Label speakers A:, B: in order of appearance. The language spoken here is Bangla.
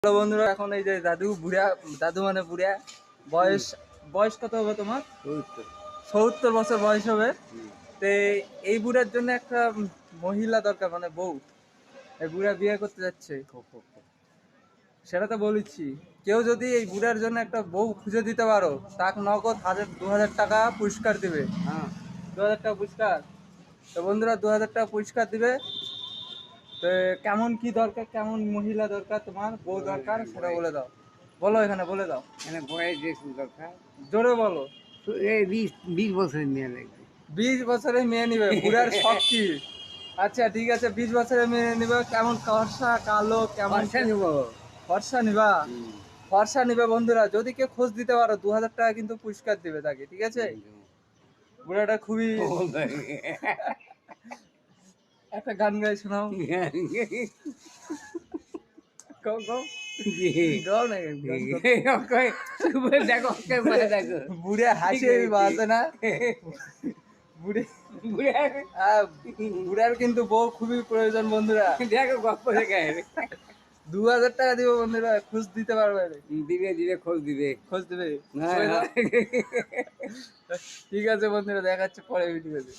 A: হ্যালো বন্ধুরা, এখন এই যে দাদু মানে বুড়া বয়স বয়স কত হবে তোমার? 70 বছর বয়স হবে। তো এই বুড়ার জন্য একটা মহিলা দরকার, মানে বউ। এই বুড়া বিয়ে করতে যাচ্ছে, সেটা তো বলেছি। কেউ যদি এই বুড়ার জন্য একটা বউ খুঁজে দিতে পারো, তাকে নগদ 1000-2000 টাকা পুরস্কার দিবে। হ্যাঁ, 2000 টাকা পুরস্কার। তো বন্ধুরা, 2000 টাকা পুরস্কার দিবে। তো কেমন কি দরকার, কেমন মহিলা দরকার, তোমার বউ দরকার, সেটা বলে দাও। বলো, এখানে বলে দাও।
B: এখানে বয়স বেশি দরকার।
A: জোরে বলো।
B: তো এই 20 বছরের মেয়ে লাগবে।
A: 20 বছরের মেয়ে নিবে? বুড়ার শখ কি? আচ্ছা ঠিক আছে, 20 বছরের মেয়ে নিবে। কেমন, ফর্সা, কালো, কেমন?
B: খরচা নেব।
A: ফর্সা নিবা? ফর্সা নিবে। বন্ধুরা, যদি কেউ খোঁজ দিতে পারো, 2000 টাকা কিন্তু পুরস্কার দিবে তাকে, ঠিক আছে? বুড়াটা খুবই একটা গান গাই শোনাও। গাও গাও গাও না,
B: দেখো দেখো
A: বুড়ে হাসি বাজে না? বুড়ে আহ, বুড়ার কিন্তু বউ খুবই প্রয়োজন বন্ধুরা।
B: দেখো গপ্প দেখে
A: 2000 টাকা দিব বন্ধুরা, খোঁজ দিতে পারবে?
B: দিবে দিবে খোঁজ দিবে।
A: খোঁজ দিবে?
B: হ্যাঁ, হ্যাঁ।
A: ঠিক আছে বন্ধুরা, দেখাচ্ছে পরে ভিডিওতে।